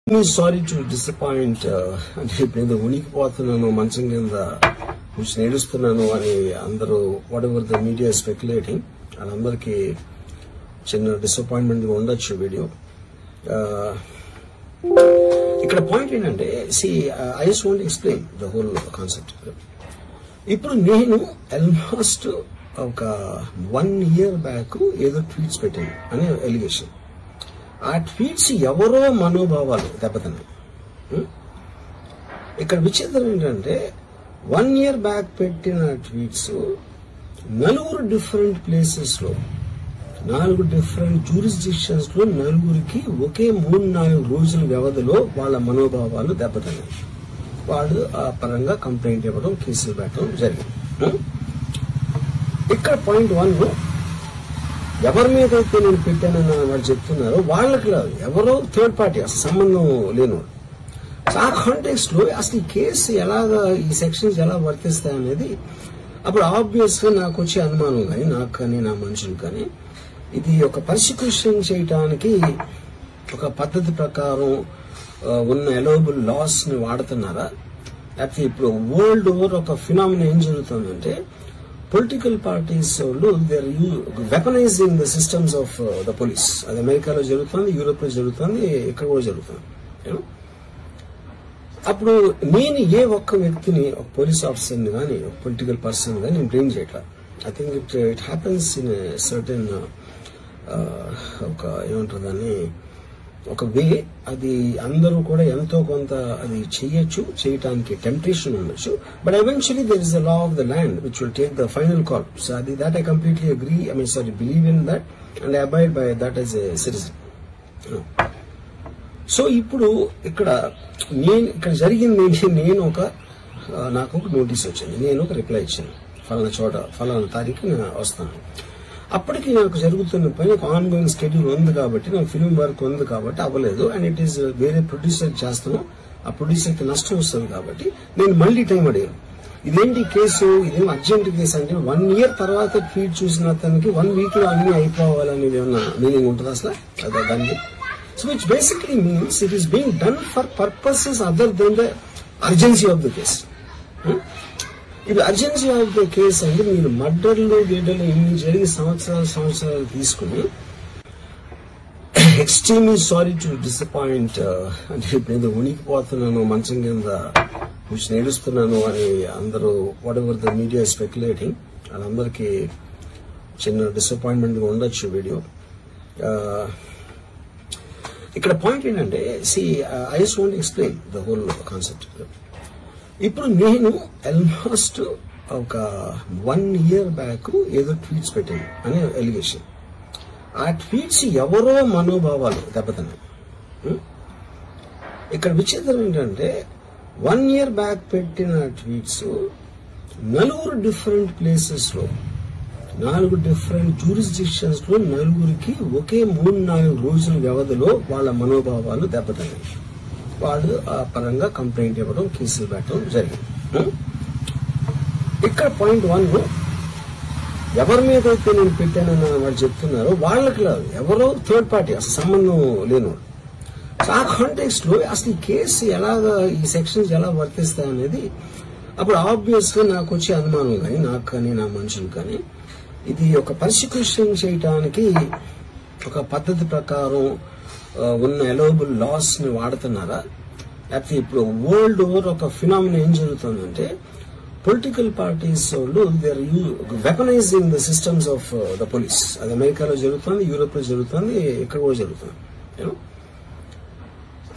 Sorry to disappoint అంటే ఇప్పుడు ఉనికిపోతున్నాను మంచం కింద కూర్చొని ఏడుస్తున్నాను అని అందరూ what ever the media speculating వాళ్ళందరికీ చిన్న డిసప్పాయింట్మెంట్ గా ఉండొచ్చు వీడియో. ఇక్కడ పాయింట్ ఏంటంటే I just want explain the whole concept. ఇప్పుడు నేను ఆల్మోస్ట్ ఒక 1 year బ్యాక్ ఏదో ట్వీట్స్ పెట్టాను అనే ఎలిగేషన్. ఆ ట్వీట్స్ ఎవరో మనోభావాలు దెబ్బతిన్నాయి. ఇక్కడ విచిత్రం ఏంటంటే 1 year బ్యాక్ పెట్టిన ట్వీట్స్ 4 డిఫరెంట్ ప్లేసెస్ లో 4 డిఫరెంట్ జ్యూరిస్డిక్షన్స్ లో 4కి ఒకే 3-4 రోజుల వ్యవధిలో వాళ్ళ మనోభావాలు దెబ్బతిన్నాయి. వాళ్ళు ఆ పరంగా కంప్లైంట్ ఇవ్వడం, కేసులు పెట్టడం జరిగింది. ఇక్కడ పాయింట్ 1 ఎవరి మీద అయితే నేను పెట్టానని వాళ్ళు చెప్తున్నారో వాళ్ళకి ఎవరో థర్డ్ పార్టీ అసలు సంబంధం లేనివాడు. ఆ కాంటెక్స్ట్ లో అసలు ఈ కేసు ఎలాగా ఈ సెక్షన్స్ ఎలా వర్తిస్తాయి అనేది అప్పుడు ఆబ్వియస్ గా నాకు వచ్చే అనుమానం కానీ నాకు కానీ నా మనుషులు కానీ ఇది ఒక పర్సిక్యూషన్ చేయటానికి ఒక పద్ధతి ప్రకారం ఉన్న ఎలోబుల్ లాస్ ని వాడుతున్నారా, లేకపోతే ఇప్పుడు వరల్డ్ ఓవర్ ఒక ఫినామినా ఏం జరుగుతుందంటే పొలిటికల్ పార్టీస్ వాళ్ళు they are weaponising the systems of the police. అది అమెరికాలో జరుగుతుంది, యూరోప్ లో జరుగుతుంది, ఇక్కడ కూడా జరుగుతుంది. అప్పుడు నేను ఏ ఒక్క వ్యక్తిని ఒక పోలీస్ ఆఫీసర్ ని కానీ ఒక పొలిటికల్ పర్సన్ కానీ నేను బ్లేమ్ చేయట్లా. I think it happens in certain ఒక ఏమంటారు దాన్ని ఒక వే. అది అందరూ కూడా ఎంతో కొంత అది చేయటానికి టెంప్టేషన్ ఉండొచ్చు. But eventually there is the law of the land which will take the final call. So అది that I completely agree, believe in that and I abide by that as a citizen. So ఇప్పుడు ఇక్కడ జరిగింది నేను నాకు ఒక notice వచ్చింది, నేను ఒక రిప్లై ఇచ్చాను, ఫలానా చోట ఫలానా తారీఖు నేను వస్తాను. అప్పటికి నాకు జరుగుతున్న పని ఒక ఆన్ గోయింగ్ స్కెడ్యూల్ ఉంది కాబట్టి, నాకు ఫిల్మ్ వర్క్ ఉంది కాబట్టి అవ్వలేదు. అండ్ ఇట్ ఈస్ వేరే ప్రొడ్యూసర్ చేస్తాను, ఆ ప్రొడ్యూసర్ కి నష్టం వస్తుంది కాబట్టి నేను మళ్ళీ టైం అడిగాను. ఇదేంటి కేసు, ఇదేం అర్జెంట్ కేసు అంటే 1 year తర్వాత ట్వీట్ చూసిన అతనికి 1 week లో అన్ని అయిపోవాలనేది ఏమన్నా మీనింగ్ ఉంటుంది అసలు దానికి? So which basically means it is being done for purposes other than the urgency of the case. ఇది అర్జెన్సీ ఆఫ్ ద కేసు అంటే మీరు మర్డర్లు గేడర్లు ఇన్ని జరిగి సంవత్సరాలు తీసుకుని ఎక్స్ట్రీమ్లీ సారీ టు డిసప్పాయింట్ అంటే ఇప్పుడు ఉనికిపోతున్నాను మంచం కింద కూర్చొని ఏడుస్తున్నాను అని అందరూ what ever the media speculating వాళ్ళందరికీ చిన్న డిసప్పాయింట్మెంట్ గా ఉండొచ్చు వీడియో. ఇక్కడ పాయింట్ ఏంటంటే I just want explain the whole concept. ఇప్పుడు నేను ఆల్మోస్ట్ ఒక 1 year బ్యాక్ ఏదో ట్వీట్స్ పెట్టాను అనే ఎలిగేషన్. ఆ ట్వీట్స్ ఎవరో మనోభావాలు దెబ్బతిన్నాయి. ఇక్కడ విచిత్రం ఏంటంటే 1 year బ్యాక్ పెట్టిన ట్వీట్స్ 4 డిఫరెంట్ ప్లేసెస్ లో 4 డిఫరెంట్ జ్యూరిస్డిక్షన్స్ లో 4కి ఒకే 3-4 రోజుల వ్యవధిలో వాళ్ళ మనోభావాలు దెబ్బతిన్నాయి. వాళ్ళు ఆ పరంగా కంప్లైంట్ ఇవ్వడం, కేసులు పెట్టడం జరిగింది. ఇక్కడ పాయింట్ 1 ఎవరి మీద అయితే నేను పెట్టానని వాళ్ళు చెప్తున్నారో వాళ్ళకి ఎవరో థర్డ్ పార్టీ అసలు సంబంధం లేనివాడు. ఆ కాంటెక్స్ట్ లో అసలు ఈ కేసు ఎలాగా ఈ సెక్షన్స్ ఎలా వర్తిస్తాయి అనేది అప్పుడు ఆబ్వియస్ గా నాకు వచ్చే అనుమానం కానీ నాకు కానీ నా మనుషులు కానీ ఇది ఒక పర్సిక్యూషన్ చేయటానికి ఒక పద్ధతి ప్రకారం ఉన్న ఎలోబుల్ లాస్ ని వాడుతున్నారా, లేకపోతే ఇప్పుడు వరల్డ్ ఓవర్ ఒక ఫినామినా ఏం జరుగుతుందంటే పొలిటికల్ పార్టీస్ వాళ్ళు they are weaponising the systems of the police. అది అమెరికాలో జరుగుతుంది, యూరోప్ లో జరుగుతుంది, ఇక్కడ కూడా జరుగుతుంది.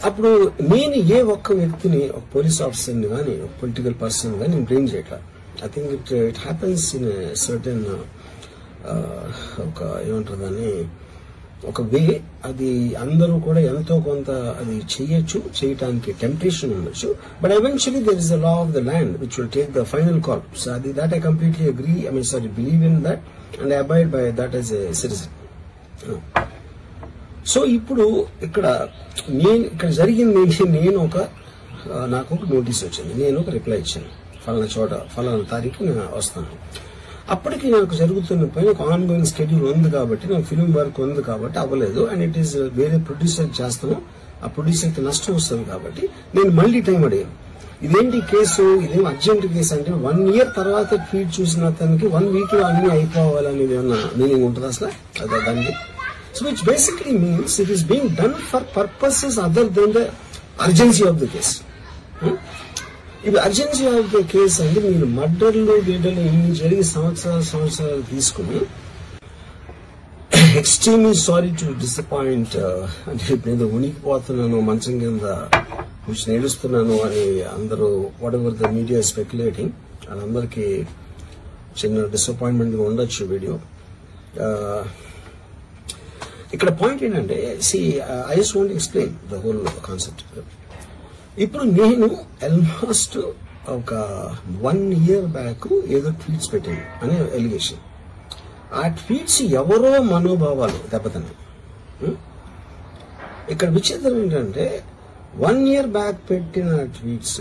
అప్పుడు నేను ఏ ఒక్క వ్యక్తిని ఒక పోలీస్ ఆఫీసర్ ని కానీ ఒక పొలిటికల్ పర్సన్ కానీ నేను బ్లేమ్ చేయట్లా. I think it happens in certain ఒక ఏమంటారు దాన్ని ఒక వే. అది అందరూ కూడా ఎంతో కొంత అది చేయటానికి టెంప్టేషన్ ఉండొచ్చు. But eventually there is the law of the land which will take the final call. So అది that I completely agree, believe in that and I abide by that as a citizen. So ఇప్పుడు ఇక్కడ జరిగింది నేను నాకు ఒక notice వచ్చింది, నేను ఒక రిప్లై ఇచ్చాను, ఫలానా చోట ఫలానా తారీఖు నేను వస్తాను. అప్పటికి నాకు జరుగుతున్న పని ఒక ఆన్ గోయింగ్ స్కెడ్యూల్ ఉంది కాబట్టి, నాకు ఫిల్మ్ వర్క్ ఉంది కాబట్టి అవ్వలేదు. అండ్ ఇట్ ఈస్ వేరే ప్రొడ్యూసర్ చేస్తాను, ఆ ఆ ప్రొడ్యూసర్కి నష్టం వస్తుంది కాబట్టి నేను మళ్ళీ టైం అడిగాను. ఇదేంటి కేసు, ఇదేం అర్జెంట్ కేసు అంటే 1 year తర్వాత ట్వీట్ చూసిన అతనికి 1 week లో అన్ని అయిపోవాలనేది ఏమన్నా మీనింగ్ ఉంటుంది అసలు దానికి? So which basically means it is being done for purposes other than the urgency of the case. ఇప్పుడు అర్జెన్సీ ఆఫ్ ద కేసు అంటే మీరు మర్డర్లు గీడర్లు ఇన్ని జరిగి సంవత్సరాలు తీసుకుని ఎక్స్ట్రీమ్లీ సారీ టు డిసప్పాయింట్ అంటే ఇప్పుడు ఏదో ఉనికిపోతున్నాను మంచం కింద కూర్చొని ఏడుస్తున్నాను అని అందరూ what ever the media speculating వాళ్ళందరికీ చిన్న డిసప్పాయింట్మెంట్ గా ఉండొచ్చు వీడియో. ఇక్కడ పాయింట్ ఏంటంటే I just want explain the whole concept. ఇప్పుడు నేను ఆల్మోస్ట్ ఒక 1 year బ్యాక్ ఏదో ట్వీట్స్ పెట్టాను అనే ఎలిగేషన్. ఆ ట్వీట్స్ ఎవరో మనోభావాలు దెబ్బతిన్నాయి. ఇక్కడ విచిత్రం ఏంటంటే 1 year బ్యాక్ పెట్టిన ట్వీట్స్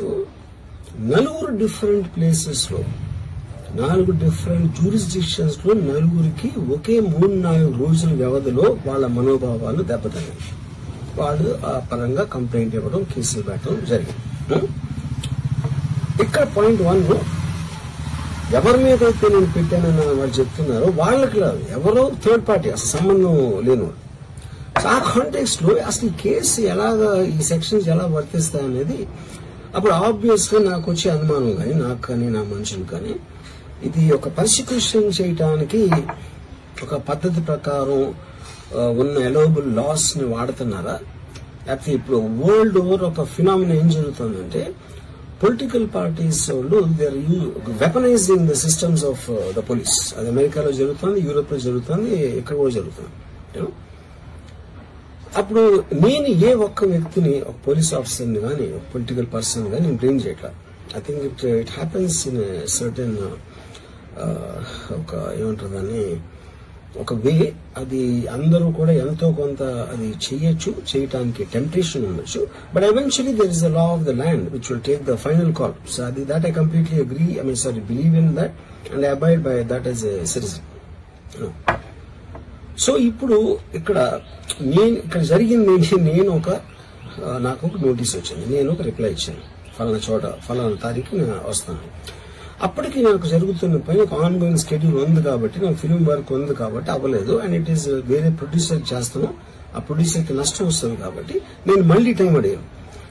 4 డిఫరెంట్ ప్లేసెస్ లో 4 డిఫరెంట్ జ్యూరిస్డిక్షన్స్ లో 4కి ఒకే 3-4 రోజుల వ్యవధిలో వాళ్ళ మనోభావాలు దెబ్బతిన్నాయి. వాళ్ళు ఆ పరంగా కంప్లైంట్ ఇవ్వడం, కేసులు పెట్టడం జరిగింది. ఇక్కడ పాయింట్ 1 ఎవరి మీద అయితే నేను పెట్టానని వాళ్ళు చెప్తున్నారో వాళ్ళకి లేదు, ఎవరో థర్డ్ పార్టీ అసలు సంబంధం లేనివాడు. ఆ కాంటెక్స్ట్ లో అసలు ఈ కేసు ఎలాగా ఈ సెక్షన్స్ ఎలా వర్తిస్తాయనేది అప్పుడు ఆబ్వియస్ గా నాకు వచ్చే అనుమానం కానీ నాకు కానీ నా మనుషులు కానీ ఇది ఒక పర్సిక్యూషన్ చేయటానికి ఒక పద్ధతి ప్రకారం ఉన్న ఎలవబుల్ లాస్ ని వాడుతున్నారా, లేకపోతే ఇప్పుడు వరల్డ్ ఓవర్ ఒక ఫినామినా ఏం జరుగుతుందంటే పొలిటికల్ పార్టీస్ వాళ్ళు they are weaponising the systems of the police. అది అమెరికాలో జరుగుతుంది, యూరోప్ లో జరుగుతుంది, ఇక్కడ కూడా జరుగుతుంది. అప్పుడు నేను ఏ ఒక్క వ్యక్తిని ఒక పోలీస్ ఆఫీసర్ని కానీ ఒక పొలిటికల్ పర్సన్ కానీ నేను బ్లేమ్ చేయట్లా. I think it happens in certain ఒక ఏమంటారు దాన్ని ఒక వే. అది అందరూ కూడా ఎంతో కొంత అది చేయటానికి టెంప్టేషన్ ఉండొచ్చు. But eventually there is the law of the land which will take the final call. So అది that I completely agree, believe in that and I abide by that as a citizen. So ఇప్పుడు ఇక్కడ జరిగింది నేను నాకు ఒక notice వచ్చింది, నేను ఒక రిప్లై ఇచ్చాను, ఫలానా చోట ఫలానా తారీఖు నేను వస్తాను. అప్పటికి నాకు జరుగుతున్న పని ఒక ఆన్ గోయింగ్ స్కెడ్యూల్ ఉంది కాబట్టి నాకు ఫిల్మ్ వర్క్ ఉంది కాబట్టి అవ్వలేదు. అండ్ ఇట్ ఈస్ వేరే ప్రొడ్యూసర్ చేస్తాను, ఆ ప్రొడ్యూసర్కి నష్టం వస్తుంది కాబట్టి నేను మళ్ళీ టైం అడిగాను.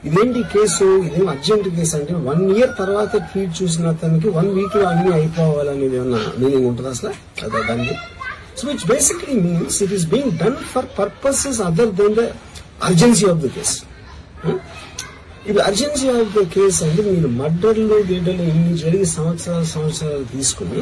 ఇదేంటి కేసు, ఇదేం అర్జెంట్ కేసు అంటే 1 year తర్వాత ట్వీట్ చూసిన అతనికి 1 week లో అన్ని అయిపోవాలనేది ఏమన్నా మీనింగ్ ఉంటుంది అసలు దానికి? So which basically means it is being done for purposes other than the urgency of the case. ఇప్పుడు అర్జెన్సీ ఆఫ్ ద కేసు అంటే మీరు మర్డర్లు గీడర్లు ఇన్ని జరిగి సంవత్సరాలు తీసుకుని